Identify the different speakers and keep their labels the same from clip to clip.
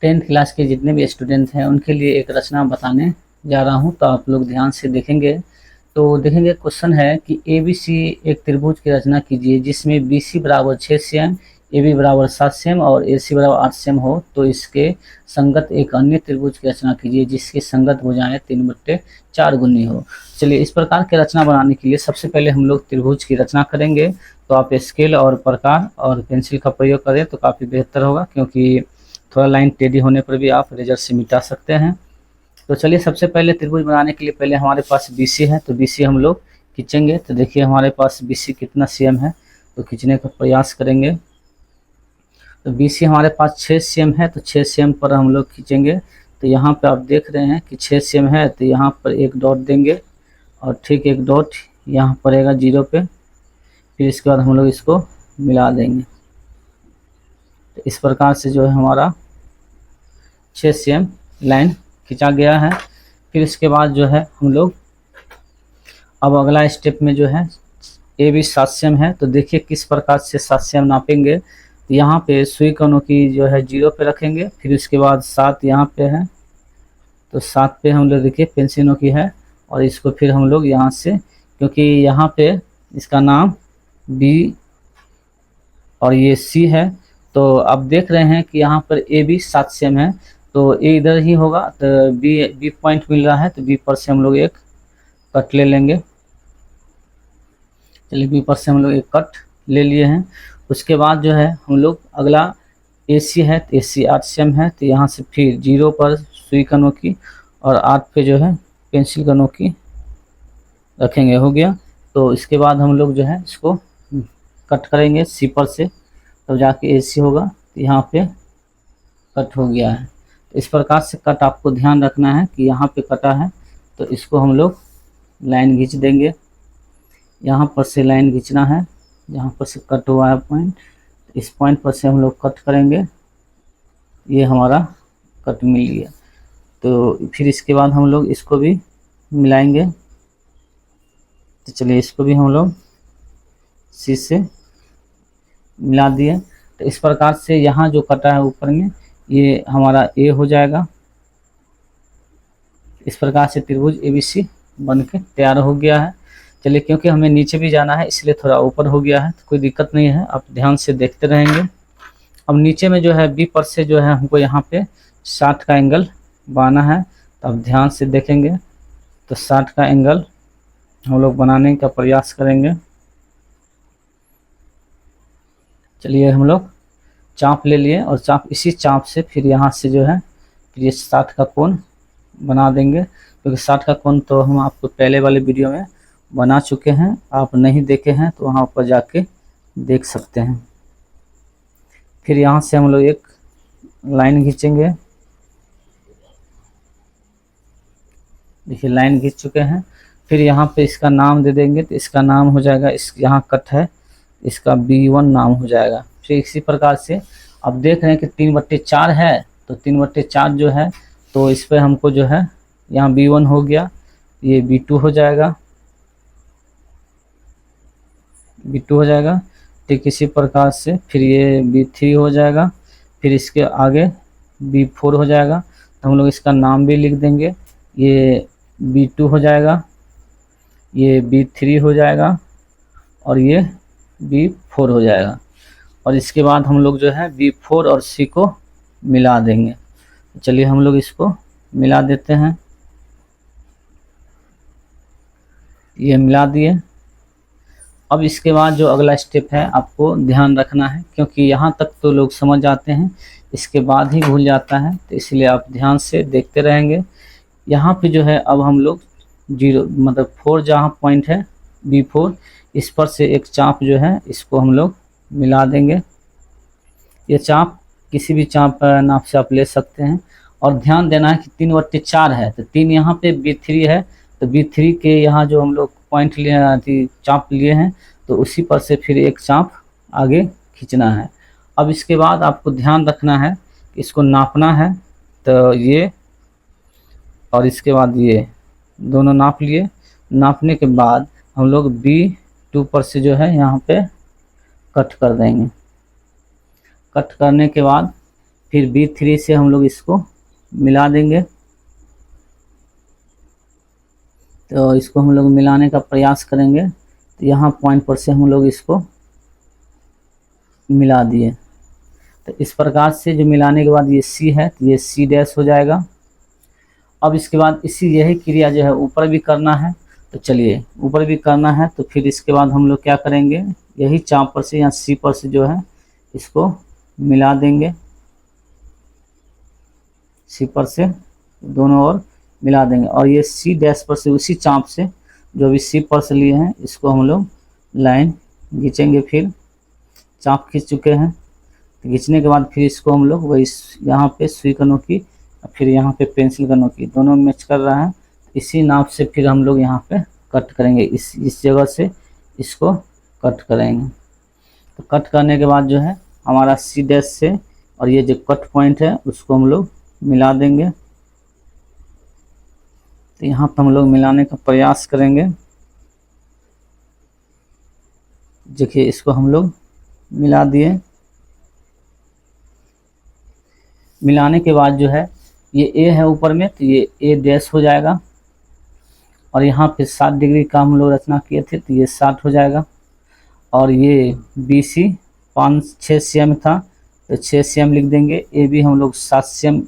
Speaker 1: 10th class के जितने भी स्टूडेंट हैं उनके लिए एक रचना बताने जा रहा हूं, तो आप लोग ध्यान से देखेंगे। तो देखेंगे क्वेश्चन है कि ABC एक त्रिभुज की रचना कीजिए जिसमें BC बराबर 6 सेम, AB बराबर 7 सेम और AC बराबर 8 सेम हो, तो इसके संगत एक अन्य त्रिभुज की रचना कीजिए जिसकी संगत भुजाएं 3/4 गुनी हो। चलिए, इस प्रकार की रचना बनाने के लिए सबसे पहले हम लोग त्रिभुज की रचना करेंगे। तो आप स्केल और प्रकार और पेंसिल का प्रयोग करें तो काफ़ी बेहतर होगा, क्योंकि थोड़ा लाइन टेढ़ी होने पर भी आप रेजर से मिटा सकते हैं। तो चलिए, सबसे पहले त्रिभुज बनाने के लिए पहले हमारे पास BC है, तो BC हम लोग खींचेंगे। तो देखिए हमारे पास BC कितना CM है, तो खींचने का प्रयास करेंगे। तो BC हमारे पास 6 CM है, तो 6 CM पर हम लोग खींचेंगे। तो यहाँ पे आप देख रहे हैं कि 6 CM है, तो यहाँ पर एक डॉट देंगे और ठीक एक डॉट यहाँ पड़ेगा 0 पे। फिर इसके बाद हम लोग इसको मिला देंगे। तो इस प्रकार से जो है हमारा 6 CM लाइन खींचा गया है। फिर इसके बाद जो है हम लोग अब अगला स्टेप में जो है AB 7 CM है, तो देखिए किस प्रकार से 7 CM नापेंगे। यहाँ पे सुई कोनों की जो है 0 पे रखेंगे। फिर उसके बाद 7 यहाँ पे है, तो 7 पे हम लोग देखिए पेंसिलों की है, और इसको फिर हम लोग यहाँ से, क्योंकि यहाँ पे इसका नाम B और ये C है, तो आप देख रहे हैं कि यहाँ पर AB 7 CM है, तो A इधर ही होगा, तो B पॉइंट मिल रहा है, तो B पर से हम लोग एक कट ले लेंगे। चलिए, B पर से हम लोग एक कट ले लिए हैं। उसके बाद जो है हम लोग अगला AC है, तो AC 8 CM है, तो यहाँ से फिर 0 पर सुई कनों की और 8 पे जो है पेंसिल कनों की रखेंगे। हो गया। तो इसके बाद हम लोग जो है इसको कट करेंगे C पर से, तब जाके AC होगा। तो यहाँ पे कट हो गया है। तो इस प्रकार से कट आपको ध्यान रखना है कि यहाँ पे कटा है, तो इसको हम लोग लाइन खींच देंगे। यहाँ पर से लाइन खींचना है, यहाँ पर से कट हुआ है पॉइंट, इस पॉइंट पर से हम लोग कट करेंगे। ये हमारा कट मिल गया। तो फिर इसके बाद हम लोग इसको भी मिलाएंगे। तो चलिए, इसको भी हम लोग C से मिला दिए। तो इस प्रकार से यहाँ जो कटा है ऊपर में, ये हमारा A हो जाएगा। इस प्रकार से त्रिभुज ABC बन के तैयार हो गया है। चलिए, क्योंकि हमें नीचे भी जाना है इसलिए थोड़ा ऊपर हो गया है, तो कोई दिक्कत नहीं है, आप ध्यान से देखते रहेंगे। अब नीचे में जो है B पर से जो है हमको यहाँ पे 60 का एंगल बनाना है, तो आप ध्यान से देखेंगे। तो 60 का एंगल हम लोग बनाने का प्रयास करेंगे। चलिए, हम लोग चाप ले लिए और चाप, इसी चाप से फिर यहाँ से जो है फिर ये 60 का कोण बना देंगे, क्योंकि 60 का कोण तो हम आपको पहले वाले वीडियो में बना चुके हैं। आप नहीं देखे हैं तो वहाँ पर जाके देख सकते हैं। फिर यहाँ से हम लोग एक लाइन खींचेंगे। देखिए, लाइन खींच चुके हैं। फिर यहाँ पे इसका नाम दे देंगे, तो इसका नाम हो जाएगा, इस यहाँ कट है, इसका B1 नाम हो जाएगा। फिर इसी प्रकार से अब देख रहे हैं कि 3/4 है, तो 3/4 जो है, तो इस पर हमको जो है यहाँ B1 हो गया, ये B2 हो जाएगा, B2 हो जाएगा। ठीक इसी प्रकार से फिर ये B3 हो जाएगा। फिर इसके आगे B4 हो जाएगा, तो हम लोग इसका नाम भी लिख देंगे। ये B2 हो जाएगा, ये B3 हो जाएगा और ये B4 हो जाएगा। और इसके बाद हम लोग जो है B4 और C को मिला देंगे। चलिए, हम लोग इसको मिला देते हैं। ये मिला दिए। अब इसके बाद जो अगला स्टेप है आपको ध्यान रखना है, क्योंकि यहाँ तक तो लोग समझ जाते हैं, इसके बाद ही भूल जाता है, तो इसलिए आप ध्यान से देखते रहेंगे। यहाँ पे जो है अब हम लोग 0 मतलब 4 जहाँ पॉइंट है B4, इस पर से एक चाप जो है इसको हम लोग मिला देंगे। ये चाप किसी भी चाप नाप से आप ले सकते हैं। और ध्यान देना है कि 3/4 है, तो 3 यहाँ पे B3 है, तो B3 के यहाँ जो हम लोग पॉइंट लिए चाप लिए हैं, तो उसी पर से फिर एक चाप आगे खींचना है। अब इसके बाद आपको ध्यान रखना है, इसको नापना है। तो ये और इसके बाद ये दोनों नाप लिए। नापने के बाद हम लोग B2 पर से जो है यहाँ पे कट कर देंगे। कट करने के बाद फिर B3 से हम लोग इसको मिला देंगे। तो इसको हम लोग मिलाने का प्रयास करेंगे। तो यहाँ पॉइंट पर से हम लोग इसको मिला दिए। तो इस प्रकार से जो मिलाने के बाद ये C है तो ये C' हो जाएगा। अब इसके बाद यही क्रिया जो है ऊपर भी करना है। तो चलिए ऊपर भी करना है, तो फिर इसके बाद हम लोग क्या करेंगे, यही चाप पर से या C पर से जो है इसको मिला देंगे। C पर से दोनों ओर मिला देंगे और ये C' पर से उसी चाप से जो भी C पर से लिए हैं इसको हम लोग लाइन खींचेंगे। फिर चाप खींच चुके हैं, तो खींचने के बाद फिर इसको हम लोग वही यहाँ पे सुई का नोकी, फिर यहाँ पे पेंसिल का नोकी दोनों मैच कर रहा है। इसी नाप से फिर हम लोग यहाँ पे कट करेंगे। इस जगह से इसको कट करेंगे। तो कट करने के बाद जो है हमारा C' से और ये जो कट पॉइंट है उसको हम लोग मिला देंगे। तो यहाँ पर हम लोग मिलाने का प्रयास करेंगे। देखिए इसको हम लोग मिला दिए। मिलाने के बाद जो है ये A है ऊपर में, तो ये A' हो जाएगा और यहाँ पे 60 डिग्री का हम लोग रचना किए थे तो ये 60 हो जाएगा। और ये BC 5-6 cm था तो 6 cm लिख देंगे। AB हम लोग 7 cm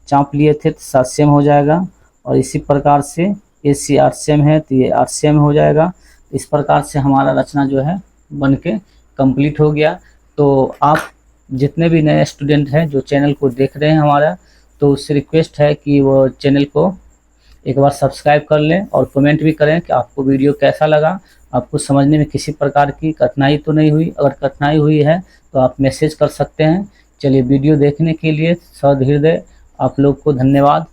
Speaker 1: चाप लिए थे तो 7 cm हो जाएगा। और इसी प्रकार से AC 8 cm है तो ये 8 cm हो जाएगा। इस प्रकार से हमारा रचना जो है बन के कंप्लीट हो गया। तो आप जितने भी नए स्टूडेंट हैं जो चैनल को देख रहे हैं हमारा, तो उससे रिक्वेस्ट है कि वो चैनल को एक बार सब्सक्राइब कर लें और कमेंट भी करें कि आपको वीडियो कैसा लगा, आपको समझने में किसी प्रकार की कठिनाई तो नहीं हुई। अगर कठिनाई हुई है तो आप मैसेज कर सकते हैं। चलिए वीडियो देखने के लिए सहृदय आप लोग को धन्यवाद।